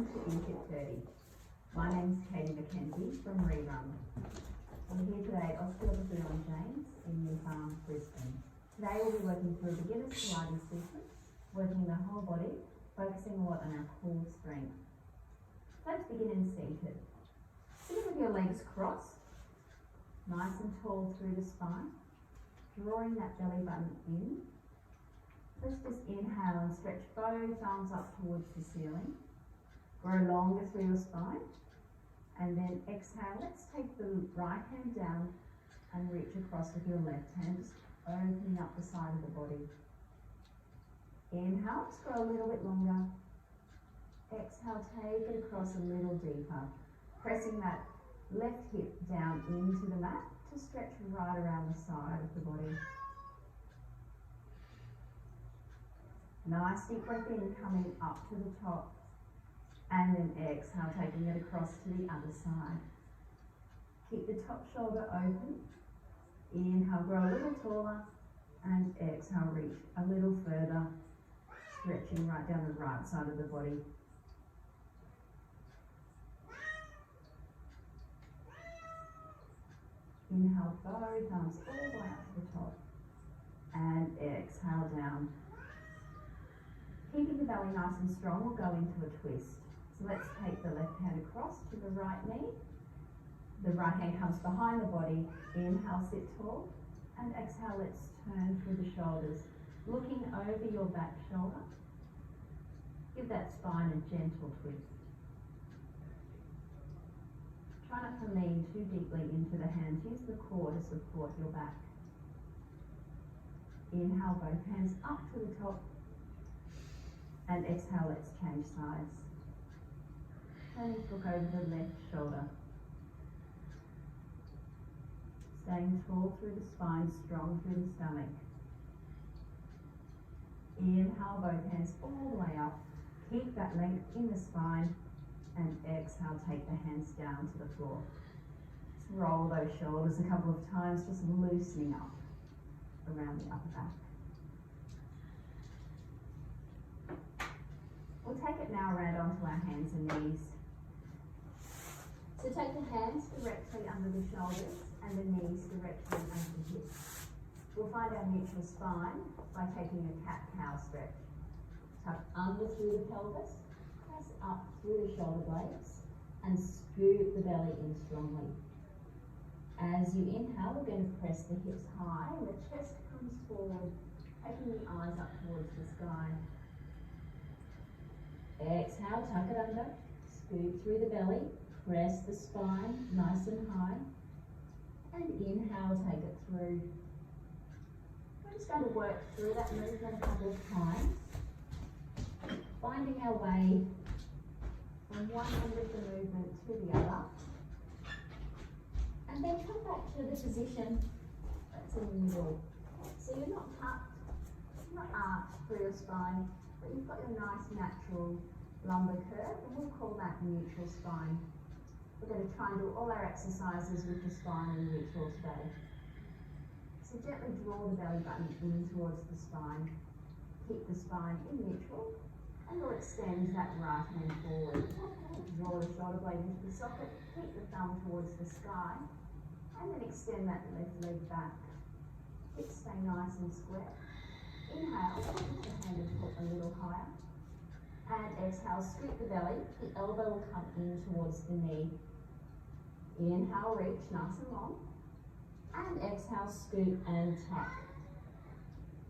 to eHIP 30. My name's Katie McKenzie from Rerun. I'm here today at Osteopathy on James in New Farm, Brisbane. Today we'll be working through a beginner's Pilates sequence, working the whole body, focusing a lot on our core strength. Let's begin in seated. Sitting with your legs crossed, nice and tall through the spine, drawing that belly button in. Let's just inhale and stretch both arms up towards the ceiling. Grow longer through your spine. And then exhale, let's take the right hand down and reach across with your left hand, just opening up the side of the body. Inhale, let's grow a little bit longer. Exhale, take it across a little deeper. Pressing that left hip down into the mat to stretch right around the side of the body. Nice deep breath in, coming up to the top. And then exhale, taking it across to the other side. Keep the top shoulder open. Inhale, grow a little taller. And exhale, reach a little further. Stretching right down the right side of the body. Inhale, both arms all the way up to the top. And exhale down. Keeping the belly nice and strong, we'll go into a twist. So let's take the left hand across to the right knee. The right hand comes behind the body. Inhale, sit tall. And exhale, let's turn through the shoulders. Looking over your back shoulder. Give that spine a gentle twist. Try not to lean too deeply into the hands. Use the core to support your back. Inhale, both hands up to the top. And exhale, let's change sides. Turning to look over the left shoulder. Staying tall through the spine, strong through the stomach. Inhale, both hands all the way up. Keep that length in the spine. And exhale, take the hands down to the floor. Just roll those shoulders a couple of times, just loosening up around the upper back. We'll take it now around onto our hands and knees. So take the hands directly under the shoulders and the knees directly under the hips. We'll find our neutral spine by taking a cat-cow stretch. Tuck under through the pelvis, press up through the shoulder blades, and scoop the belly in strongly. As you inhale, we're going to press the hips high and the chest comes forward, taking the eyes up towards the sky. Exhale, tuck it under, scoop through the belly, press the spine nice and high, and inhale, take it through. We're just going to work through that movement a couple of times, finding our way from one end of the movement to the other, and then come back to the position that's in the middle. So you're not tucked, you're not arched through your spine, but you've got your nice natural lumbar curve, and we'll call that neutral spine. We're going to try and do all our exercises with the spine in neutral today. So gently draw the belly button in towards the spine. Keep the spine in neutral, and we'll extend that right hand forward. Draw the shoulder blade into the socket, keep the thumb towards the sky, and then extend that left leg back. Hips stay nice and square. Inhale, lift the hand and foot a little higher. And exhale, scoop the belly. The elbow will come in towards the knee. Inhale, reach nice and long. And exhale, scoop and tuck.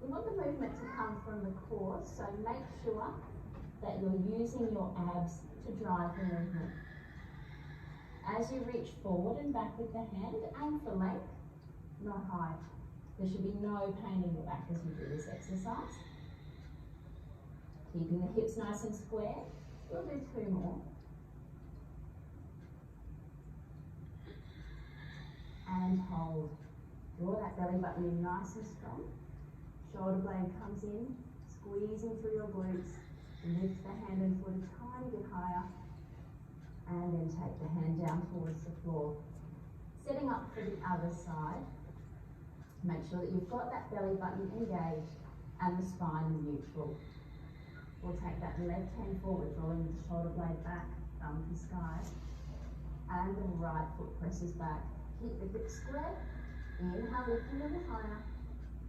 We want the movement to come from the core, so make sure that you're using your abs to drive the movement. As you reach forward and back with the hand, aim for length, not height. There should be no pain in your back as you do this exercise. Keeping the hips nice and square. We'll do 2 more. And hold. Draw that belly button in nice and strong. Shoulder blade comes in, squeezing through your glutes. Lift the hand and foot a tiny bit higher. And then take the hand down towards the floor. Setting up for the other side. Make sure that you've got that belly button engaged and the spine neutral. We'll take that left hand forward, drawing the shoulder blade back, thumb to sky. And the right foot presses back. Keep the grip square. Inhale, lift a little higher.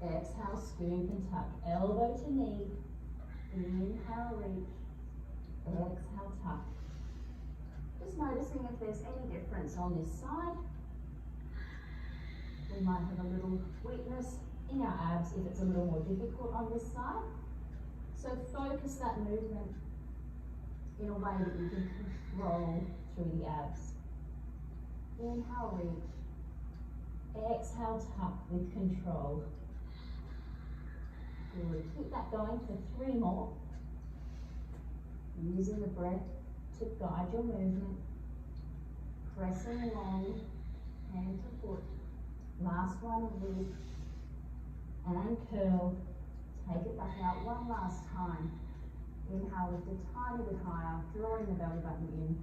Exhale, scoop and tuck. Elbow to knee. Inhale, reach. Exhale, tuck. Just noticing if there's any difference on this side. We might have a little weakness in our abs if it's a little more difficult on this side. So focus that movement in a way that you can control through the abs. Inhale, reach. Exhale, tuck with control. Good. Keep that going for 3 more. Using the breath to guide your movement. Pressing along, hand to foot. Last one, reach. And curl. Take it back out one last time. Inhale, lift a tiny bit higher, drawing the belly button in,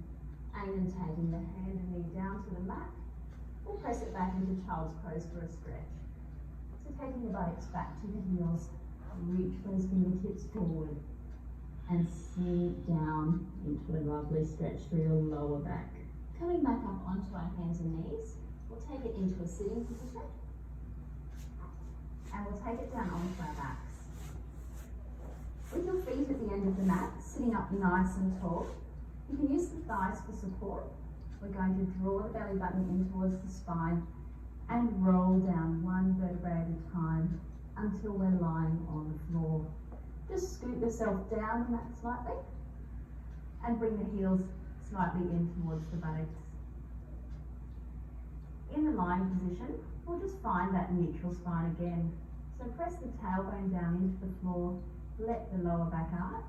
and then taking the hand and knee down to the mat. We'll press it back into child's pose for a stretch. So taking the buttocks back to the heels, reach those fingertips forward, and sink down into a lovely stretch through your lower back. Coming back up onto our hands and knees, we'll take it into a sitting position, and we'll take it down onto our backs. With your feet at the end of the mat, sitting up nice and tall, you can use the thighs for support. We're going to draw the belly button in towards the spine and roll down one vertebrae at a time until we're lying on the floor. Just scoot yourself down the mat slightly and bring the heels slightly in towards the buttocks. In the lying position, we'll just find that neutral spine again. So press the tailbone down into the floor, let the lower back arch,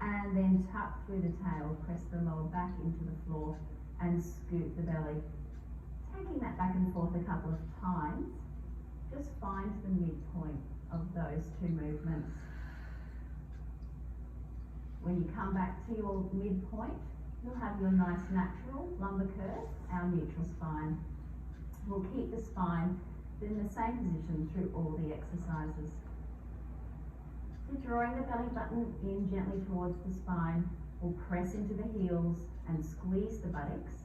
and then tuck through the tail, press the lower back into the floor and scoot the belly. Taking that back and forth a couple of times, just find the midpoint of those 2 movements. When you come back to your midpoint, you'll have your nice natural lumbar curve, our neutral spine. We'll keep the spine in the same position through all the exercises. So drawing the belly button in gently towards the spine, we'll press into the heels and squeeze the buttocks.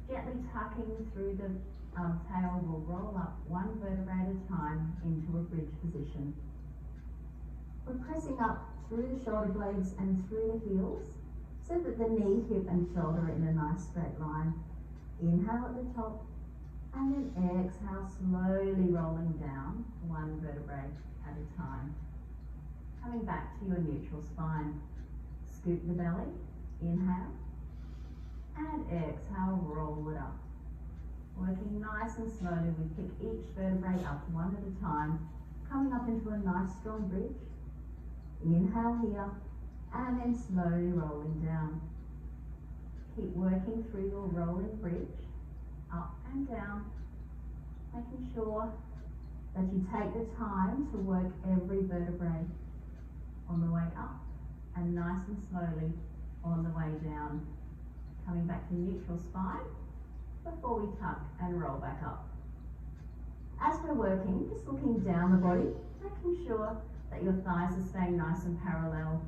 Gently tucking through the tail, we'll roll up one vertebrae at a time into a bridge position. We're pressing up through the shoulder blades and through the heels so that the knee, hip and shoulder are in a nice straight line. Inhale at the top and then exhale, slowly rolling down one vertebrae at a time. Coming back to your neutral spine. Scoop the belly, inhale, and exhale, roll it up. Working nice and slowly, we pick each vertebrae up one at a time, coming up into a nice strong bridge. Inhale here, and then slowly rolling down. Keep working through your rolling bridge, up and down, making sure that you take the time to work every vertebrae on the way up and nice and slowly on the way down. Coming back to neutral spine before we tuck and roll back up. As we're working, just looking down the body, making sure that your thighs are staying nice and parallel.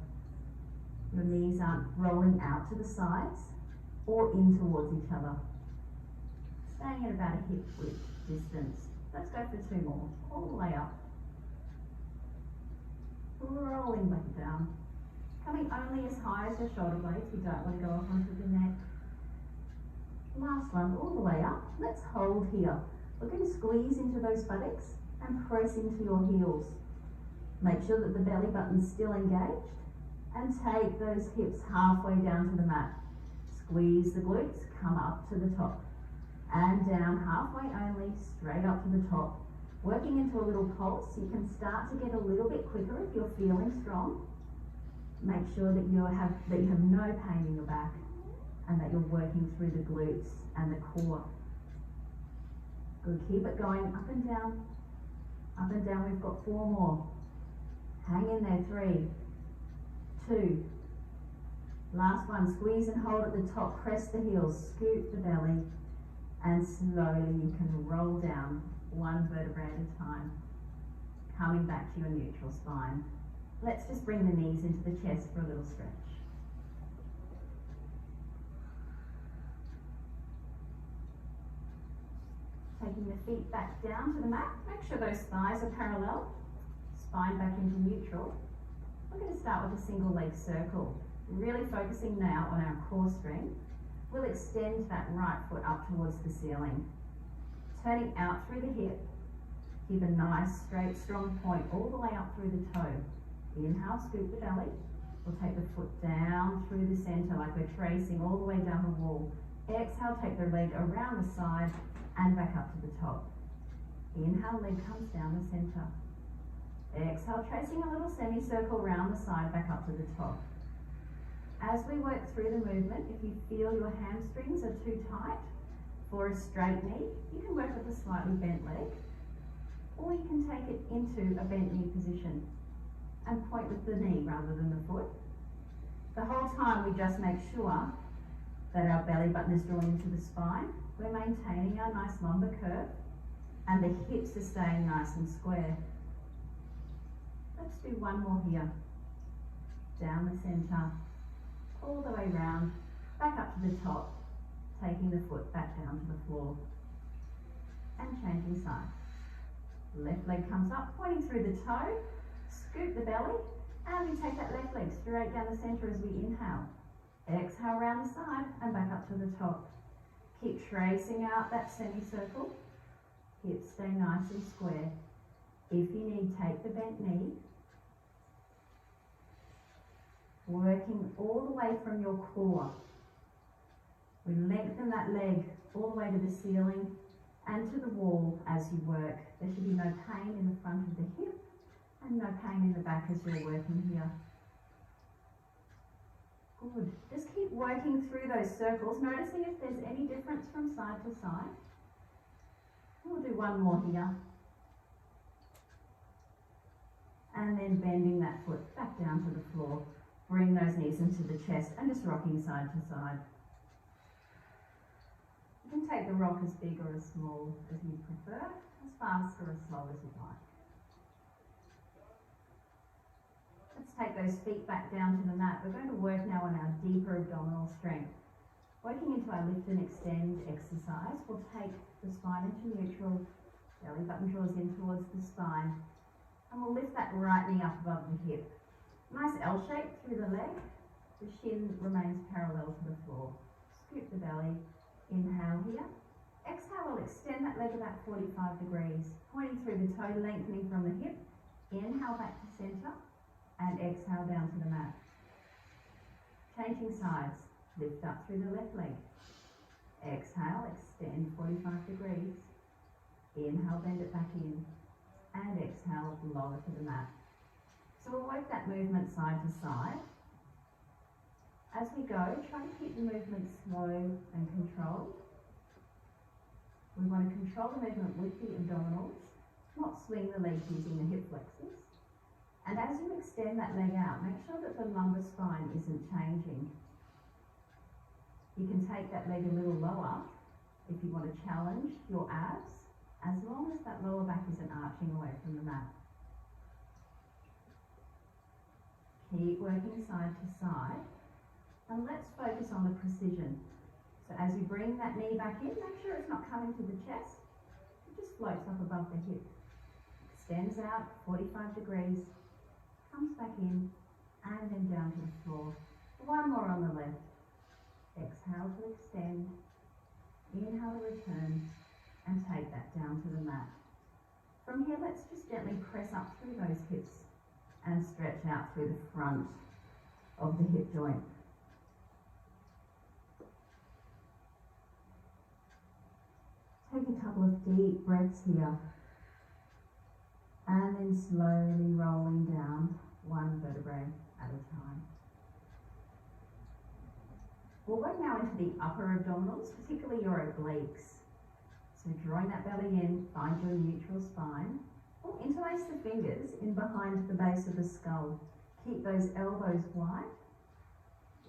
Your knees aren't rolling out to the sides or in towards each other. Staying at about a hip width distance. Let's go for 2 more, all the way up. Rolling back down. Coming only as high as your shoulder blades, you don't want to go up onto the neck. Last one, all the way up. Let's hold here. We're going to squeeze into those buttocks and press into your heels. Make sure that the belly button's still engaged and take those hips halfway down to the mat. Squeeze the glutes, come up to the top and down halfway only, straight up to the top. Working into a little pulse, you can start to get a little bit quicker if you're feeling strong. Make sure that you have no pain in your back and that you're working through the glutes and the core. Good, keep it going up and down. Up and down, we've got 4 more. Hang in there, 3, 2. Last one, squeeze and hold at the top, press the heels, scoop the belly, and slowly you can roll down one vertebrae at a time, coming back to your neutral spine. Let's just bring the knees into the chest for a little stretch. Taking the feet back down to the mat. Make sure those thighs are parallel. Spine back into neutral. We're going to start with a single leg circle. Really focusing now on our core strength. We'll extend that right foot up towards the ceiling. Turning out through the hip. Keep a nice, straight, strong point all the way up through the toe. Inhale, scoop the belly. We'll take the foot down through the center like we're tracing all the way down the wall. Exhale, take the leg around the side and back up to the top. Inhale, leg comes down the center. Exhale, tracing a little semicircle around the side, back up to the top. As we work through the movement, if you feel your hamstrings are too tight for a straight knee, you can work with a slightly bent leg, or you can take it into a bent knee position and point with the knee rather than the foot. The whole time we just make sure that our belly button is drawn into the spine. We're maintaining our nice lumbar curve and the hips are staying nice and square. Let's do one more here. Down the center, all the way round, back up to the top, taking the foot back down to the floor and changing side. Left leg comes up, pointing through the toe, scoop the belly, and we take that left leg straight down the center as we inhale. Exhale around the side and back up to the top. Keep tracing out that semicircle. Hips stay nice and square. If you need, take the bent knee. Working all the way from your core. We lengthen that leg all the way to the ceiling and to the wall as you work. There should be no pain in the front of the hip and no pain in the back as you're working here. Good. Just keep working through those circles, noticing if there's any difference from side to side. We'll do one more here. And then bending that foot back down to the floor. Bring those knees into the chest and just rocking side to side. You can take the rock as big or as small as you prefer, as fast or as slow as you'd like. Let's take those feet back down to the mat. We're going to work now on our deeper abdominal strength. Working into our lift and extend exercise, we'll take the spine into neutral, belly button draws in towards the spine, and we'll lift that right knee up above the hip. Nice L shape through the leg. The shin remains parallel to the floor. Scoop the belly. Inhale here. Exhale, we'll extend that leg about 45 degrees, pointing through the toe, lengthening from the hip. Inhale back to center and exhale down to the mat. Changing sides. Lift up through the left leg. Exhale, extend 45 degrees. Inhale, bend it back in. And exhale, lower to the mat. So we'll work that movement side to side. As we go, try to keep the movement slow and controlled. We want to control the movement with the abdominals, not swing the legs using the hip flexors. And as you extend that leg out, make sure that the lumbar spine isn't changing. You can take that leg a little lower if you want to challenge your abs, as long as that lower back isn't arching away from the mat. Keep working side to side, and let's focus on the precision. So as you bring that knee back in, make sure it's not coming to the chest. It just floats up above the hip. Extends out 45 degrees, comes back in, and then down to the floor. One more on the left. Exhale to extend, inhale to return, and take that down to the mat. From here, let's just gently press up through those hips and stretch out through the front of the hip joint. Take a couple of deep breaths here, and then slowly rolling down one vertebrae at a time. We'll work now into the upper abdominals, particularly your obliques. So drawing that belly in, find your neutral spine. We'll interlace the fingers in behind the base of the skull. Keep those elbows wide.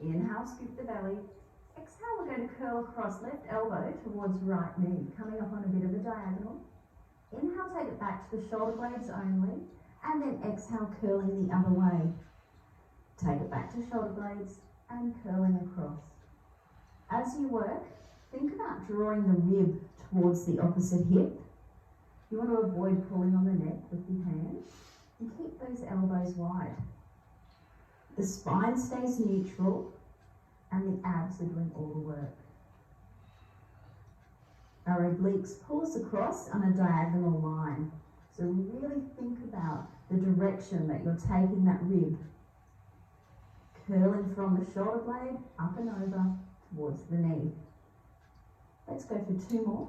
Inhale, scoop the belly. Exhale, we're going to curl across left elbow towards right knee, coming up on a bit of a diagonal. Inhale, take it back to the shoulder blades only. And then exhale, curling the other way. Take it back to shoulder blades and curling across. As you work, think about drawing the rib towards the opposite hip. You want to avoid pulling on the neck with your hands and keep those elbows wide. The spine stays neutral and the abs are doing all the work. Our obliques pull us across on a diagonal line. So really think about the direction that you're taking that rib. Curling from the shoulder blade up and over towards the knee. Let's go for 2 more.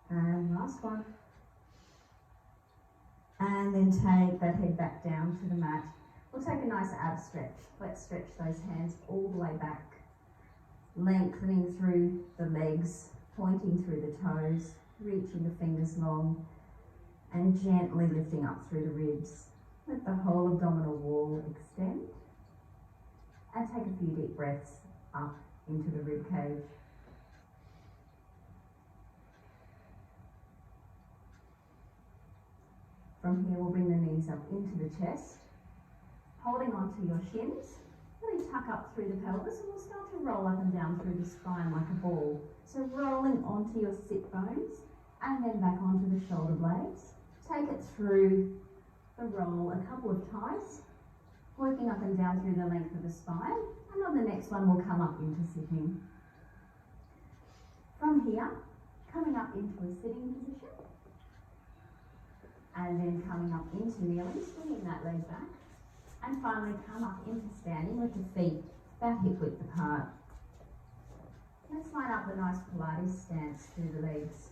And last one. And then take that head back down to the mat. We'll take a nice ab stretch. Let's stretch those hands all the way back. Lengthening through the legs, pointing through the toes, reaching the fingers long, and gently lifting up through the ribs. Let the whole abdominal wall extend. And take a few deep breaths up into the rib cage. From here, we'll bring the knees up into the chest, holding onto your shins. Really tuck up through the pelvis, and we'll start to roll up and down through the spine like a ball. So rolling onto your sit bones, and then back onto the shoulder blades. Take it through the roll a couple of times, working up and down through the length of the spine, and on the next one we'll come up into sitting. From here, coming up into a sitting position, and then coming up into kneeling, swinging that leg back, and finally come up into standing with the feet about hip width apart. Let's line up a nice Pilates stance through the legs.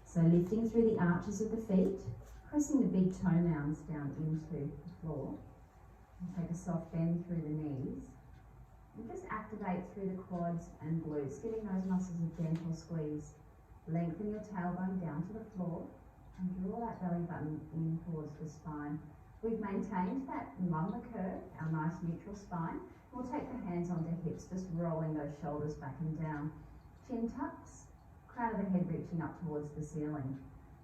So lifting through the arches of the feet, pressing the big toe mounds down into the floor. And take a soft bend through the knees. And just activate through the quads and glutes, giving those muscles a gentle squeeze. Lengthen your tailbone down to the floor and draw that belly button in towards the spine. We've maintained that lumbar curve, our nice neutral spine. We'll take the hands onto hips, just rolling those shoulders back and down. Chin tucks, crown of the head reaching up towards the ceiling.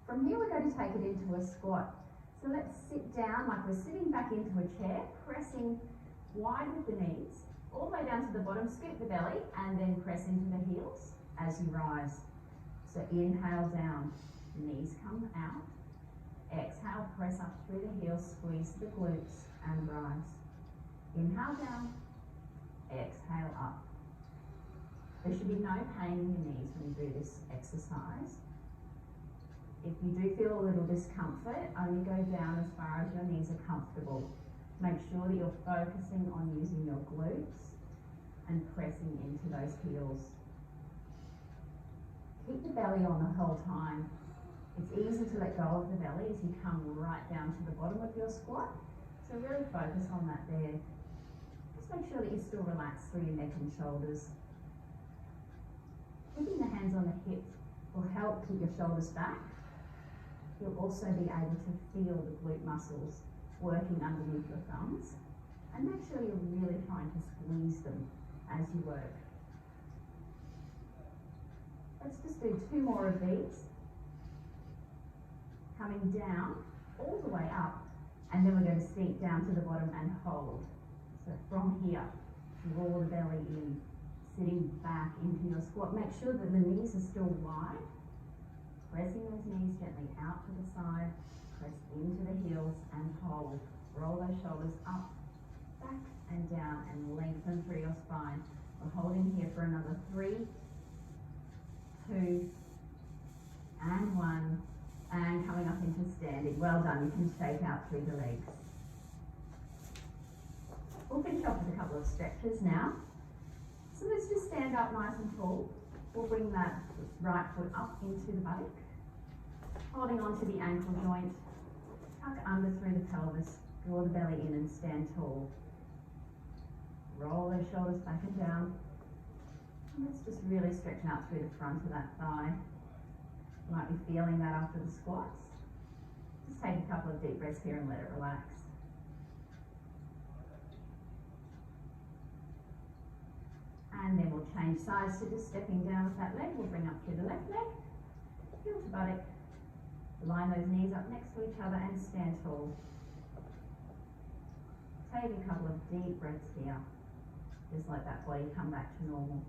From here, we're going to take it into a squat. So let's sit down like we're sitting back into a chair, pressing wide with the knees, all the way down to the bottom, skip the belly, and then press into the heels as you rise. So inhale down, knees come out. Exhale, press up through the heels, squeeze the glutes, and rise. Inhale down, exhale up. There should be no pain in your knees when you do this exercise. If you do feel a little discomfort, only go down as far as your knees are comfortable. Make sure that you're focusing on using your glutes and pressing into those heels. Keep the belly on the whole time. It's easy to let go of the belly as you come right down to the bottom of your squat. So really focus on that there. Just make sure that you're still relaxed through your neck and shoulders. Keeping the hands on the hips will help keep your shoulders back. You'll also be able to feel the glute muscles working underneath your thumbs. And make sure you're really trying to squeeze them as you work. Let's just do 2 more of these. Coming down, all the way up, and then we're going to sink down to the bottom and hold. So from here, draw the belly in, sitting back into your squat. Make sure that the knees are still wide, pressing those knees gently out to the side, press into the heels and hold. Roll those shoulders up, back and down, and lengthen through your spine. We're holding here for another 3, 2, and 1. And coming up into standing. Well done, you can shake out through the legs. We'll finish off with a couple of stretches now. So let's just stand up nice and tall. We'll bring that right foot up into the buttock, holding on to the ankle joint, tuck under through the pelvis, draw the belly in and stand tall. Roll those shoulders back and down. And let's just really stretch out through the front of that thigh. You might be feeling that after the squats. Just take a couple of deep breaths here and let it relax. And then we'll change sides, so just stepping down with that leg, we'll bring up through the left leg, heel to buttock, Line those knees up next to each other and stand tall. Take a couple of deep breaths here. Just let that body come back to normal.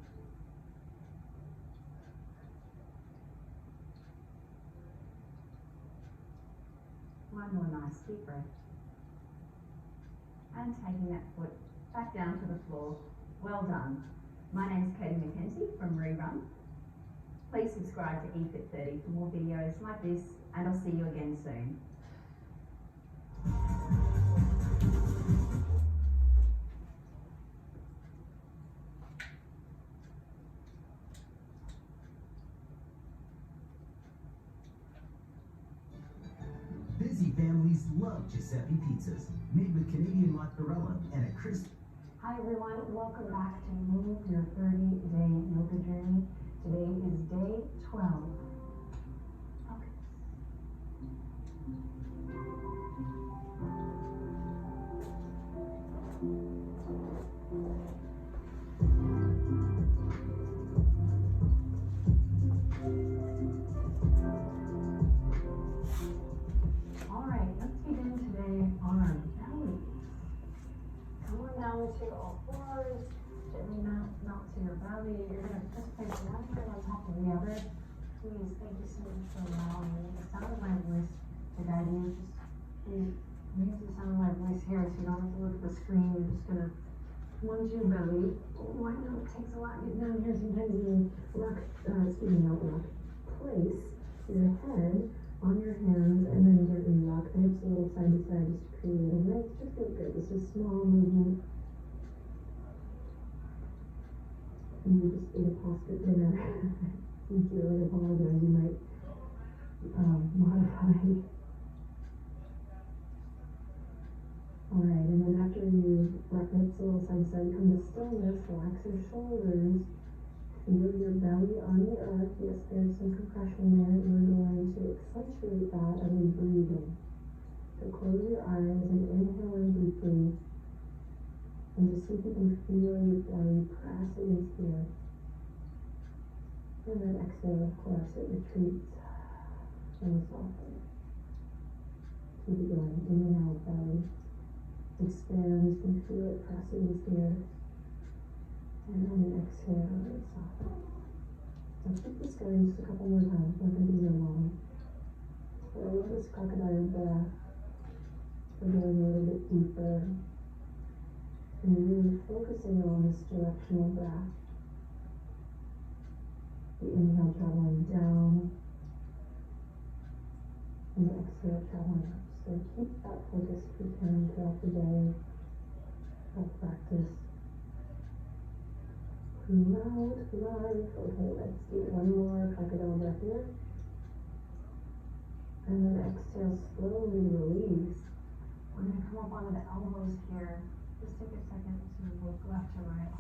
One more nice deep breath. And taking that foot back down to the floor. Well done. My name is Katie McKenzie from Rerun. Please subscribe to eFit30 for more videos like this, and I'll see you again soon. Busy families love Giuseppe pizzas, made with Canadian mozzarella and a crisp. Hi everyone, welcome back to Move Your 30-Day Yoga Journey. Today is day 12. Okay. Alright, let's begin today on our belly. Come on down to all fours, gently mount to your belly. You're going to just place one foot on top of the other. Please, thank you so much for allowing the sound of my voice to guide you. Just use the sound of my voice here so you don't have to look at the screen. You're just going to come onto your belly. Oh, I know it takes a lot to get down here. Sometimes you rock, place your head on your hands and then gently rock the hips a little side to side just to create a nice, just look good. It's a small movement. And you just ate a pasta dinner. Sincerely apologize, you might modify. Alright, and then after you rock the hips a little side to side, come to stillness, relax your shoulders. Feel your belly on the earth. Yes, there's some compression there. You're going to accentuate that as we breathe in. So close your eyes and inhale in deeply. And just see if you can feel your belly press against the earth. And then exhale, of course, it retreats and softens. Keep it going. Inhale, belly expands. You can feel it press against the earth. And then exhale, and soften. So keep this going just a couple more times. Nothing to be long. So I love this crocodile breath. We're going a little bit deeper. And really focusing on this directional breath. The inhale traveling down. And the exhale traveling up. So keep that focus if you can throughout the day. Help practice. Loud life. Okay, let's do one more crocodile breath here. And then exhale, slowly release. We're going to come up onto the elbows here. Just take a second to look left to right.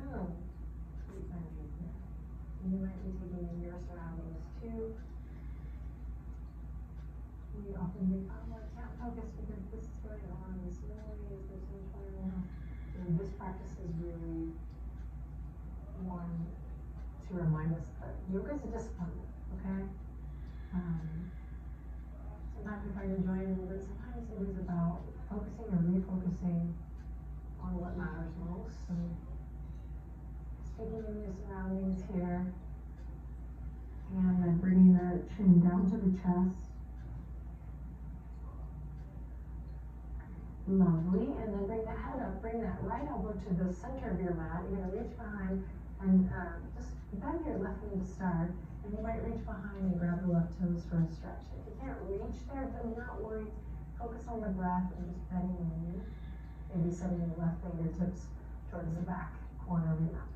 Boom. Sweet energy here. You might be taking in your surroundings too. We often think, oh, I can't focus because this is going on, this noise, this internal. And this practice is really one to remind us that yoga is a discipline, okay? Sometimes we find enjoyment, but sometimes it is about focusing or refocusing on what matters most. So, just taking in your surroundings here, and then bringing the chin down to the chest. Lovely, and then bring the head up, bring that right elbow to the center of your mat. You're going to reach behind and just bend your left knee to start, and you might reach behind and grab the left toes for a stretch. If you can't reach there, do not worry. Focus on the breath and just bending the knee. Maybe sending the left fingertips towards the back corner of your mat.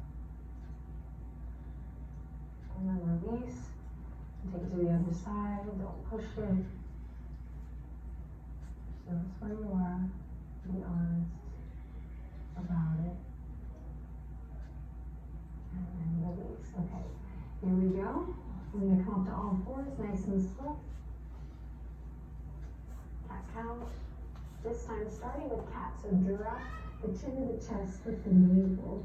And then release. And take it to the other side. Don't push it. Just notice where you are. Be honest about it. And then release. Okay, here we go. We're going to come up to all fours, nice and slow. Cat cow. This time starting with cat. So drop the chin to the chest with the navel.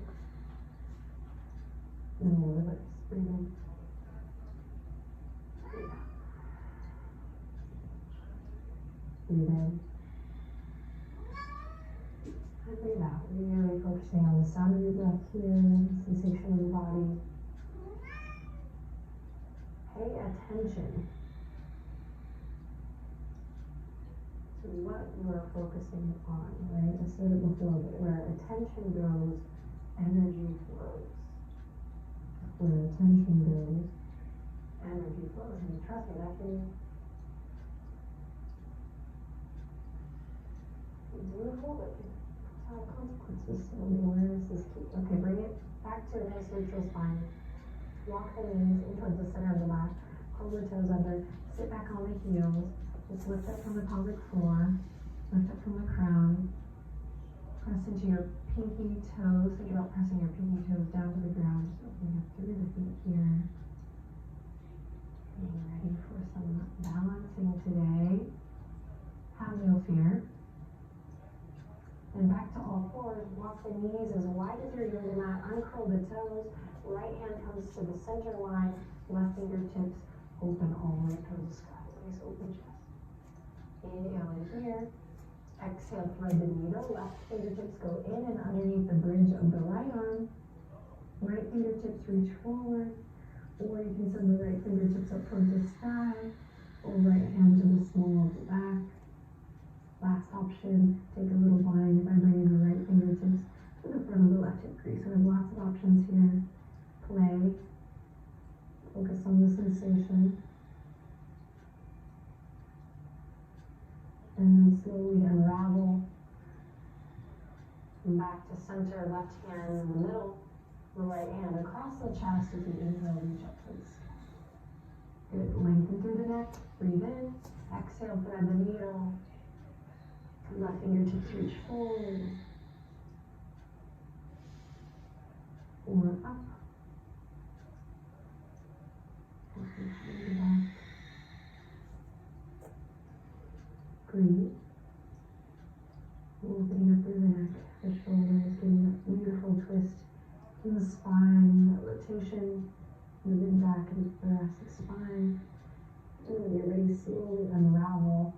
And we'll release. Breathe in. here, sensation in the body. Pay attention to what you are focusing on, right? I said it before, but where attention goes, energy flows. Where attention goes, energy flows. And trust me, that can be beautiful, but can have consequences. So the awareness is key. Okay, bring it back to a nice neutral spine. Walk the knees in towards the center of the mat. Curl the toes under. Sit back on the heels. Just lift up from the pelvic floor. Lift up from the crown. Press into your pinky toes. Think about pressing your pinky toes down to the ground. Just opening up through the feet here. Getting ready for some balancing today. Have no fear. And back to all fours. Walk the knees as wide as your yoga mat. Uncurl the toes. Right hand comes to the center line. Left fingertips open all the way towards the sky. Nice open chest. Inhale in here. Exhale, thread the needle. Left fingertips go in and underneath the bridge of the right arm. Right fingertips reach forward. Or you can send the right fingertips up towards the sky. Or right hand to the small of the back. Last option, take a little bind by bringing the right fingertips to the front of the left hip crease. So we have lots of options here. Play. Focus on the sensation. And then slowly unravel. And back to center, left hand in the middle, the right hand across the chest as you inhale, reach up to the sky. Good, lengthen through the neck, breathe in, exhale, thread the needle. Left fingertips reach forward. Or up. And back. Breathe. Opening up through the neck, the shoulders, getting that beautiful twist in the spine, that rotation, moving back into the thoracic spine. And when you're ready, slowly unravel.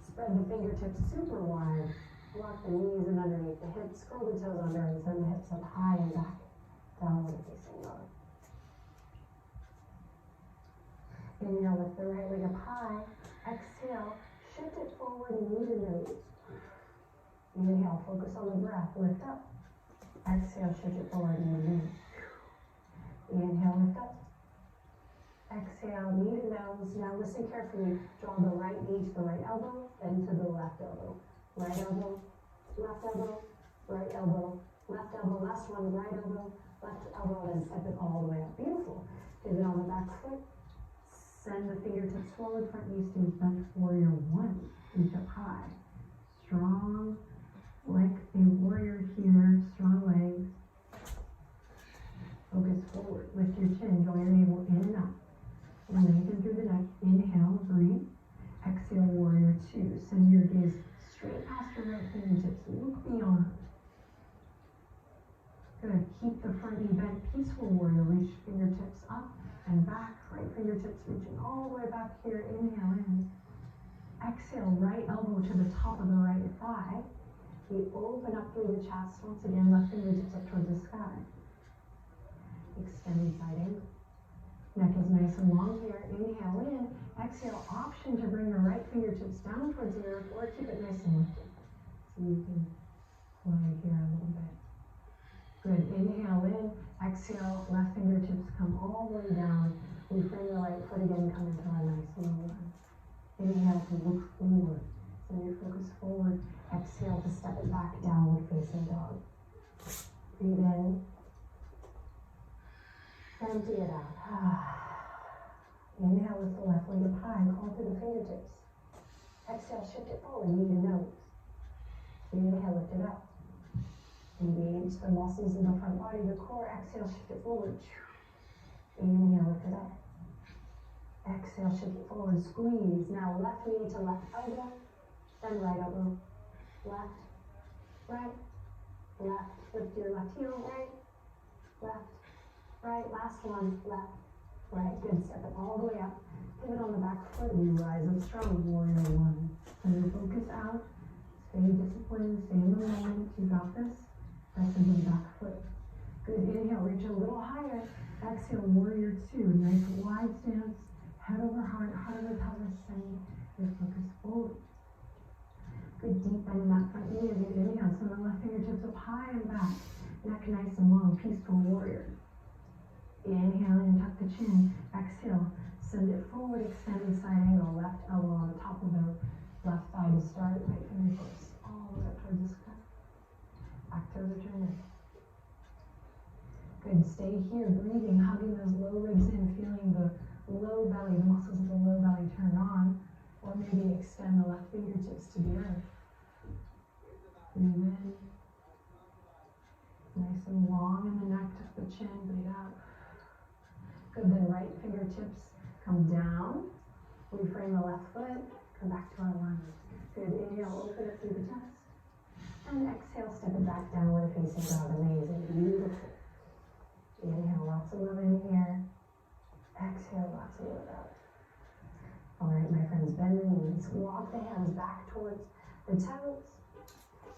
Spread the fingertips super wide. Lock the knees in underneath the hips. Curl the toes under and send the hips up high and back. Downward facing dog. Inhale, lift the right leg up high. Exhale, shift it forward and knee to nose. Inhale, focus on the breath. Lift up. Exhale, shift it forward and knee to nose. Inhale, lift up. Exhale, knee to nose. Now listen carefully. Draw the right knee to the right elbow, then to the left elbow. Right elbow, left elbow, right elbow, left elbow. Last one, right elbow, left elbow, then step it all the way up. Beautiful. Pivot on the back foot. Send the fingertips forward, front knee stays bent, warrior one. Reach up high. Strong, like a warrior here. Strong legs. Focus forward. Lift your chin, draw your navel in and up. Lengthen through the neck. Inhale, breathe. Exhale, warrior two. Send your gaze straight past your right fingertips. Look beyond. Good. Keep the front knee bent. Peaceful warrior. Reach fingertips up and back. Right fingertips reaching all the way back here. Inhale in. Exhale, right elbow to the top of the right thigh. We open up through the chest. Once again, left fingertips up towards the sky. Extended side angle. Neck is nice and long here. Inhale in. Exhale, option to bring the right fingertips down towards the earth or keep it nice and lifted. So you can play here a little bit. Good. Inhale in. Exhale, left fingertips come all the way down. We frame the right foot again, come into our nice long line. Inhale to look forward. Send your focus forward. Exhale to step it back, downward facing dog. Breathe in. Empty it out. Inhale with the left leg up high, call through the fingertips. Exhale, shift it forward, knee to nose. Inhale, lift it up. Engage the muscles in the front body, the core. Exhale, shift it forward. Inhale, lift it up. Exhale, shift it forward, squeeze. Now left knee to left elbow, then right elbow. Left, right, left. Lift your left heel, right, left, right. Last one, left, right. Good. Step it all the way up. Pivot on the back foot. We rise up strong. Warrior one. Send your focus out. Stay disciplined. Stay in the moment. You got this. Press into the back foot. Good, inhale, reach a little higher. Exhale, warrior two. Nice wide stance, head over heart, heart over pelvis, send your focus forward. Good, deep bend in that front knee as you inhale. Send the left fingertips up high and back. Neck nice and long, peaceful warrior. Inhale and tuck the chin. Exhale, send it forward, extend the side angle. Left elbow on the top of the left thigh to start. Right fingertips all the way up towards the sky. Back toes are turned in. Good, stay here, breathing, hugging those low ribs in, feeling the low belly, the muscles of the low belly turn on, or maybe extend the left fingertips to the earth. Breathe in. Nice and long in the neck, tuck the chin, breathe out. Good, then right fingertips come down, reframe the left foot, come back to our lunge. Good, inhale, open it through the chest, and exhale, step it back, downward facing dog, amazing, beautiful. Inhale, lots of love in here. Exhale, lots of love out. All right, my friends, bend the knees. Walk the hands back towards the toes.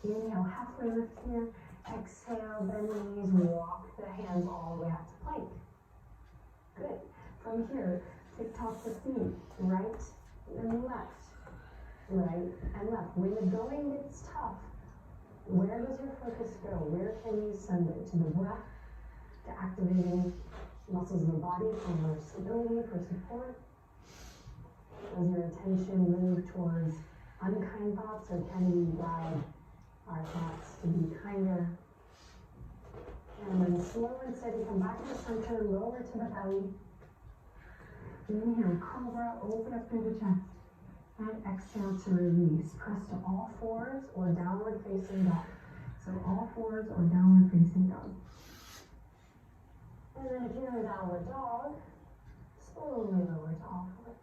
Inhale, halfway lift here. Exhale, bend the knees. Walk the hands all the way out to plank. Good. From here, tick-tock the feet. Right and left. Right and left. When the going gets tough, where does your focus go? Where can you send it? To the breath? To activating muscles in the body for more stability, for support? Does your attention move towards unkind thoughts, or can we guide our thoughts to be kinder? And then slow and steady, come back to the center, lower to the belly. Inhale, cobra, open up through the chest. And exhale to release. Press to all fours or downward facing dog. So all fours or downward facing dog. And then if you're in downward dog, slowly lower to all fours.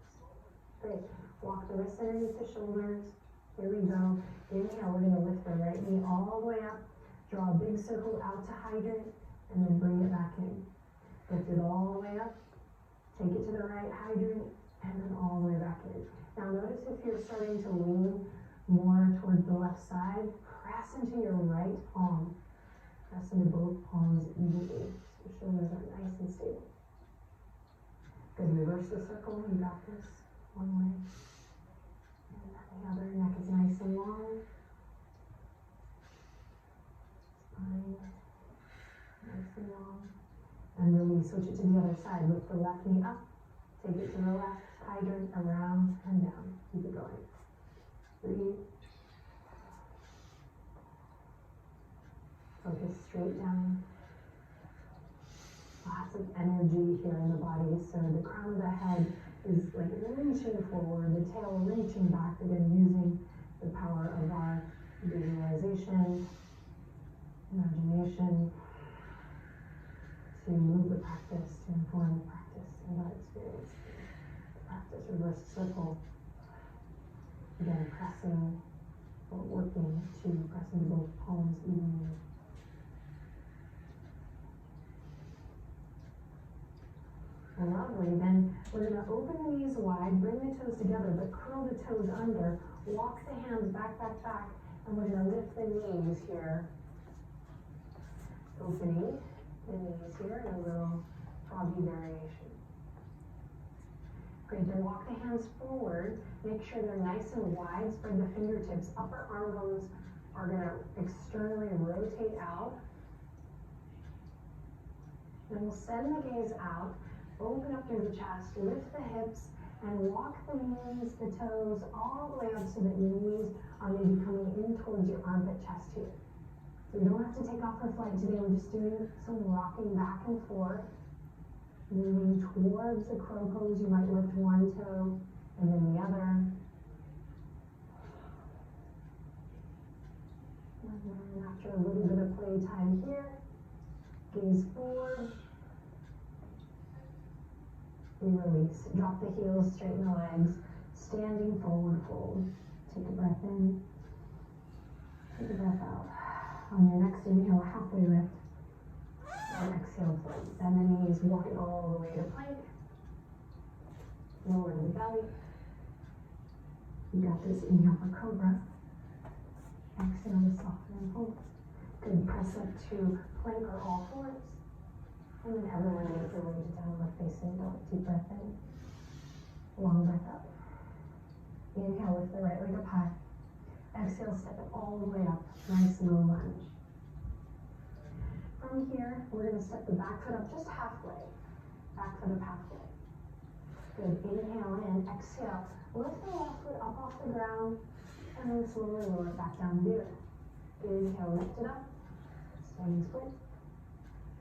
Great. Walk the wrists underneath the shoulders. Here we go. Inhale, we're going to lift the right knee all the way up. Draw a big circle out to hydrant, and then bring it back in. Lift it all the way up. Take it to the right hydrant, and then all the way back in. Now notice if you're starting to lean more towards the left side, press into your right palm. Press into both palms evenly. So shoulders are nice and stable. Good, reverse the circle, you got this. One way. And then the other, neck is nice and long. Spine, nice and long. And release, switch it to the other side. Lift the left knee up. Take it to the left, hydrant, around, and down. Keep it going. Breathe. Focus straight down. Lots of energy here in the body. So the crown of the head is like reaching forward, the tail reaching back, again using the power of our visualization, imagination to move the practice, to inform the practice and our experience. Practice reverse circle. Again, pressing or working to press into both palms evenly. Lovely. Then we're going to open the knees wide, bring the toes together, but curl the toes under. Walk the hands back, back, back, and we're going to lift the knees here. Opening the knees here in a little froggy variation. Great. Then walk the hands forward. Make sure they're nice and wide. Spread the fingertips. Upper arm bones are going to externally rotate out. Then we'll send the gaze out. Open up through the chest, lift the hips, and walk the knees, the toes, all the way up so that your knees are maybe coming in towards your armpit chest here. So you don't have to take off for flight today. We're just doing some rocking back and forth, moving towards the crow pose. You might lift one toe and then the other. And then after a little bit of playtime here, gaze forward. We release. Drop the heels, straighten the legs. Standing forward fold. Take a breath in. Take a breath out. On your next inhale, halfway lift. And exhale, fold. Bend the knees, walk it all the way to plank. Lower the belly. You got this. Inhale for cobra. Exhale to soften and fold. Good, press up to plank or all fours. And then everyone make your way to downward facing dog. Deep breath in. Long breath up. Inhale, lift the right leg up high. Exhale, step it all the way up. Nice low lunge. From here, we're going to step the back foot up just halfway. Back foot up halfway. Good. Inhale in. Exhale. Lift the left foot up off the ground and then slowly lower it back down to the earth. Inhale, lift it up. Standing split.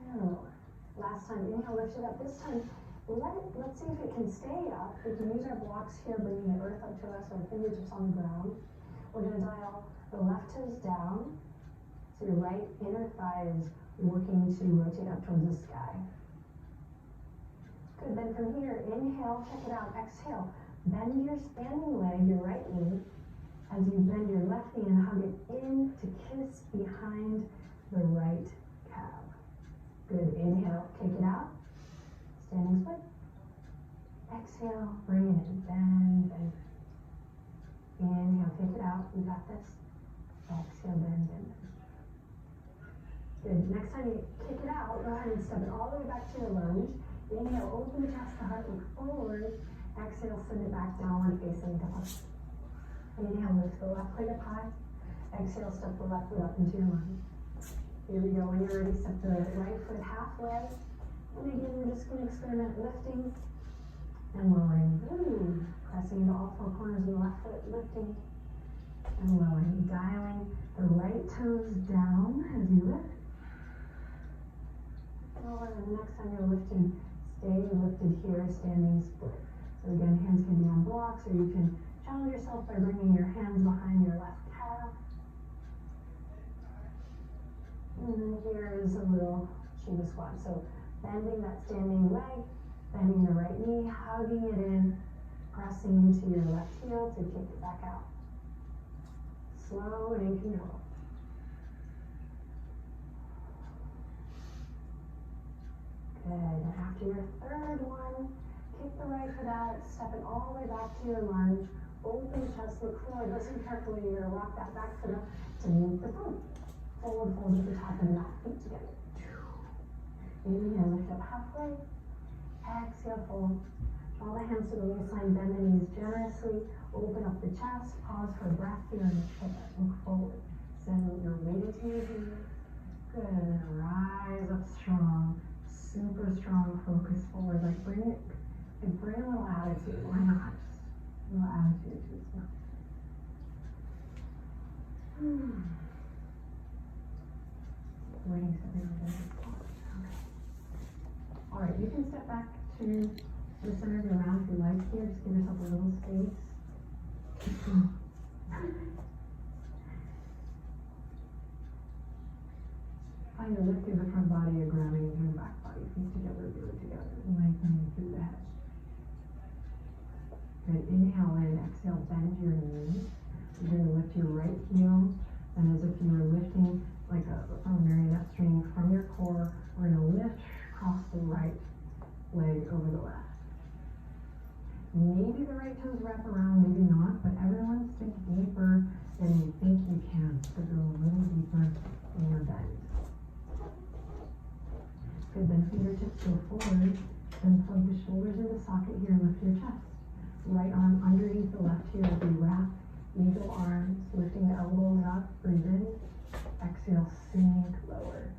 And lower. Last time, inhale, lift it up. This time, let's see if it can stay up. We can use our blocks here, bringing the earth up to us, our fingertips on the ground. We're going to dial the left toes down, so your right inner thigh is working to rotate up towards the sky. Good, then from here, inhale, check it out, exhale. Bend your standing leg, your right knee, as you bend your left knee and hug it in to kiss behind the right calf. Good, inhale, kick it out, standing split. Exhale, bring it in, bend, bend. Inhale, kick it out, you got this. Exhale, bend, bend, bend. Good, next time you kick it out, go ahead and step it all the way back to your lunge. Inhale, open the chest, the heart, look forward. Exhale, send it back downward facing dog. Inhale, lift the left leg up high. Exhale, step the left foot up into your lunge. Here we go, when you're ready, step the right foot halfway. And again, we're just going to experiment lifting and lowering. Ooh, pressing into all four corners of the left foot, lifting and lowering. Dialing the right toes down as you lift. Lower, and the next time you're lifting, stay lifted here, standing split. So again, hands can be on blocks, or you can challenge yourself by bringing your hands behind your left calf. And then here is a little Shiva squat. So bending that standing leg, bending the right knee, hugging it in, pressing into your left heel to kick it back out. Slow and in control. Good, and after your third one, kick the right foot out, step it all the way back to your lunge, open chest, look forward, listen carefully, you're gonna rock that back foot up to meet the front. Forward fold at the top and the back, feet together. Inhale, lift up halfway, exhale, fold. Draw the hands to the waistline, bend the knees generously, open up the chest, pause for breath here in the chair, look forward. Send your weight into your heels. Good, and then rise up strong, super strong, focus forward, like bring a little attitude, why not? A little attitude to it. Waiting so everyone does it. Okay. Alright, you can step back to the center of your mat if you like here, just give yourself a little space. Find a lift through the front body, you're grounding into the back body, feet together, do it together, lengthening through the head. Good, inhale in, exhale, bend your knees. You're going to lift your right heel, and as if you were lifting like from a marionette string from your core, we're going to lift across the right leg over the left. Maybe the right toes wrap around, maybe not, but everyone sink deeper than you think you can. So go a little deeper in your bend. Good, then fingertips go forward, then plug the shoulders into socket here and lift your chest. Right arm underneath the left here as you wrap eagle arms, lifting the elbows up, breathe in. Exhale, sink lower.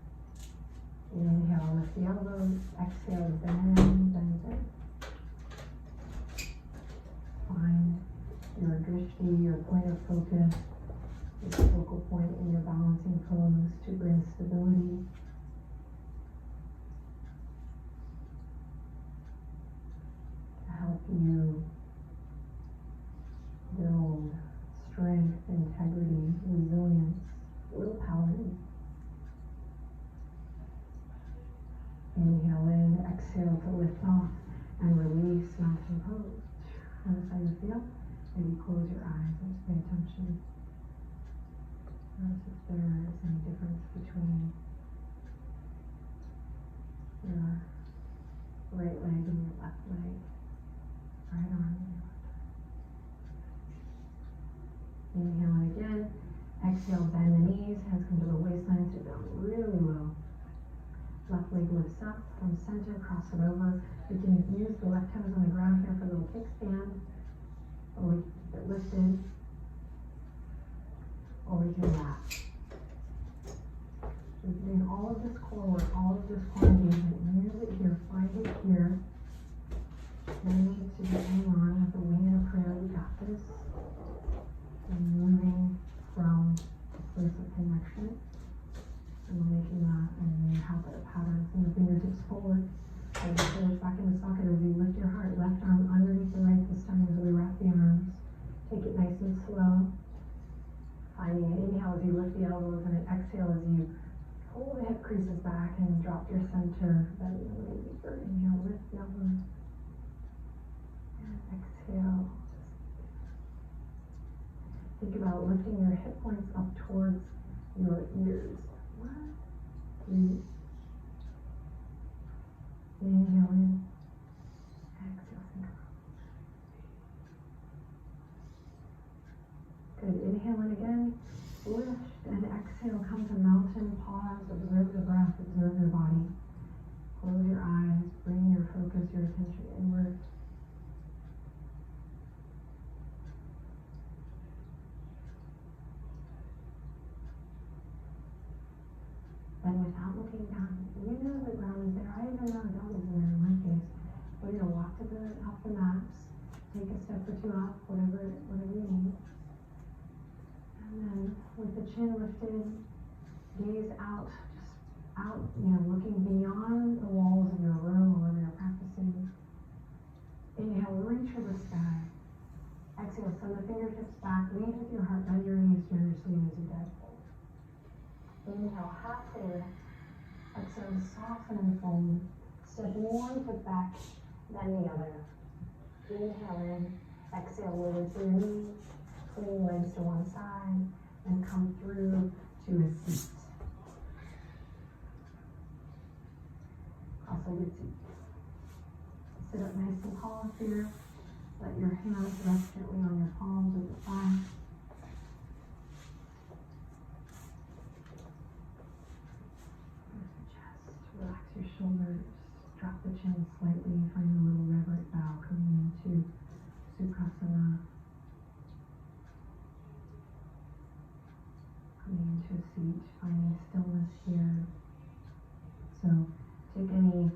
Inhale, lift the elbows. Exhale, bend, bend, bend. Find your drishti, your point of focus, your focal point in your balancing pose to bring stability. To help you build strength, integrity, resilience, willpower. Inhale in, exhale to lift off and release mountain pose. Notice how you feel. Maybe close your eyes and just pay attention. Notice if there is any difference between your right leg and your left leg, right arm and your left arm. Inhale again, Exhale, bend the knees, hands come to the waistline, sit down really low. Left leg lifts up from center, cross it over. You can use the left toes on the ground here for a little kickstand. Or we keep it lifted. Or we can wrap. We're doing all of this core work, all of this core engagement. Use it here, find it here. No need to be hang on with the wing and a prayer. We got this. And moving from a place of connection. And we're making that a habit of pattern. Send the fingertips forward. And the shoulders back in the socket as you lift your heart. Left arm underneath the right this time as we wrap the arms. Take it nice and slow. Finding an inhale as you lift the elbows and an exhale as you pull the hip creases back and drop your center. Belly a little deeper. Inhale, lift the elbows. And exhale. Think about lifting your hip points up towards your ears. 1, 2. Inhale in. Exhale, sink around. Good. Inhale in again. Lift and exhale. Come to mountain. Pause. Observe the breath. Observe your body. Close your eyes. Bring your focus, your attention inward. And without looking down, you know the ground is there. I even know the dog is there in my case. We're going to walk to off the mats, take a step or two up, whatever you need. And then with the chin lifted, gaze out, just out, looking beyond the walls of your room or wherever you're practicing. Inhale, reach for the sky. Exhale, send the fingertips back, lead with your heart, bend your knees generously as you dead. Inhale, half forward. Exhale, soften and fold. Step one foot back, then the other. Inhale in. Exhale, lower to your knees. Swing legs to one side. And come through to a seat. Cross-legged seat. Sit up nice and tall here. Let your hands rest gently on your palms at the side. Relax your shoulders, drop the chin slightly, find a little reverent bow coming into Sukhasana. Coming into a seat, finding stillness here. So take any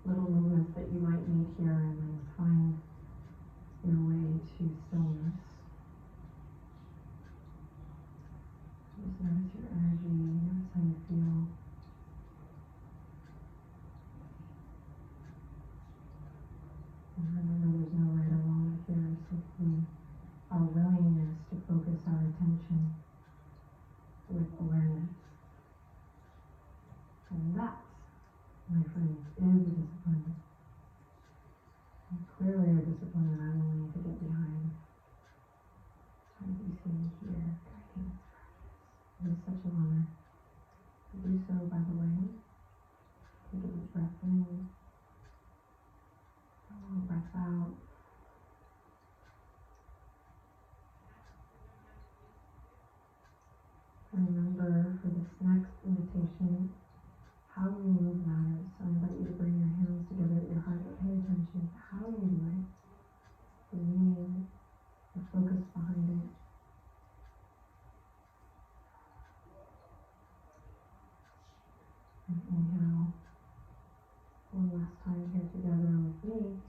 little movements that you might need here and then find your way to stillness. Just notice your energy, notice how you feel. And remember, there's no right or wrong here, simply our willingness to focus our attention with awareness. And that, my friends, is a discipline. And clearly a discipline that I'm willing to get behind. As you see me here, guiding this practice. It is such an honor to do so, by the way. Take a deep breath in. Breath out. And remember, for this next invitation, how you move matters. So I invite you to bring your hands together at your heart, but pay attention to how you do it, the meaning, the focus behind it. And inhale. One last time here together with me.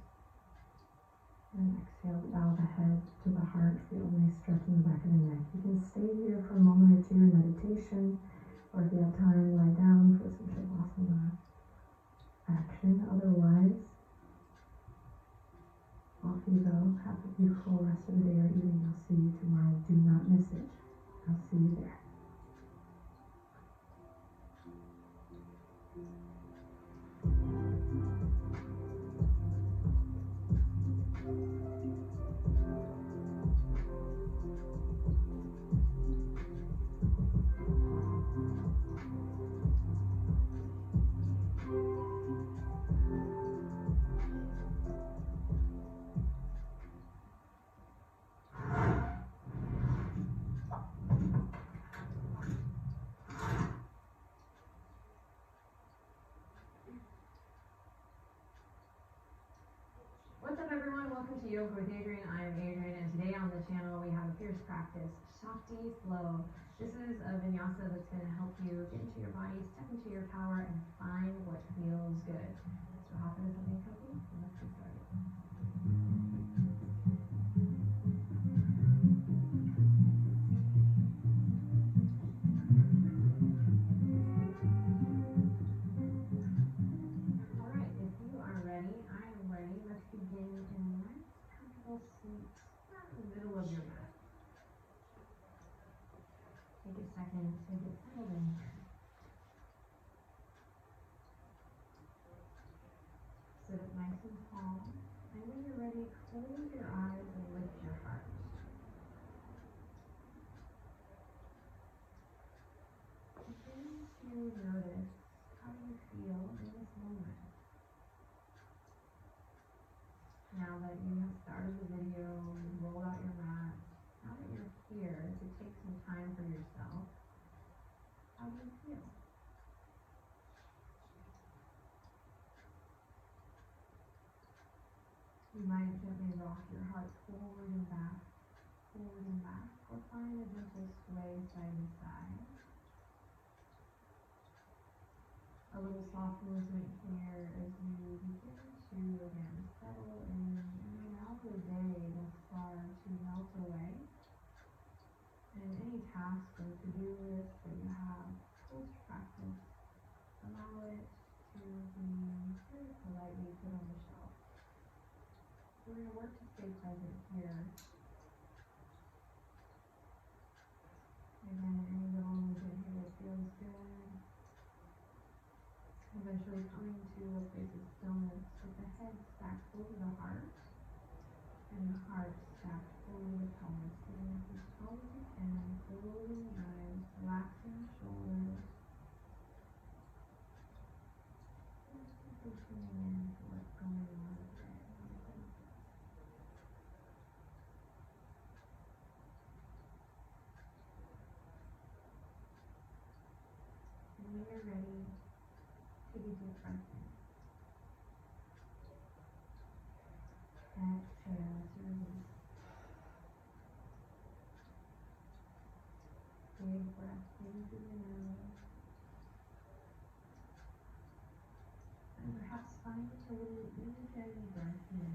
And exhale, bow the head to the heart. Feel a nice stretch in the back of the neck. You can stay here for a moment or two in meditation, or if you have time, lie down for some Shavasana action. Otherwise, off you go. Have a beautiful rest of the day or evening. I'll see you tomorrow. Do not miss it. I'll see you there. welcome to Yoga with Adrienne. I am Adrienne, and today on the channel we have a fierce practice, Shakti Flow. This is a vinyasa that's going to help you get into your body, step into your power, and find what feels good. So hop into something comfy, and let's get started. Alright, if you are ready, I am ready. Let's begin in a nice, comfortable seat right in the middle of your mat. Take a second to get settled in here. Sit up nice and tall, and when you're ready, close your eyes and lift your heart. Begin to notice how you feel in this moment. Now that you have started the video, you rolled out your mat, now that you're here to take some time for yourself, how do you feel? You might gently rock your heart forward and back, or find a gentle sway side to side. A little soft movement here as you begin to again settle in and allow the day thus far to melt away. And any task or to-do list that you have post practice, allow it to be very politely put on the shelf. We're going to work to stay present here. Again, any little movement here that feels good. Eventually coming to a place of stillness with the head stacked over the heart and the heart stacked over the pelvis. Sitting up as tall as you can, closing the eyes, relaxing the shoulders. Just simply tuning in to what's going on today. And when you're ready, take a deep breath in. Exhale to release. Big breath in through the nose. And perhaps find a little easy breath in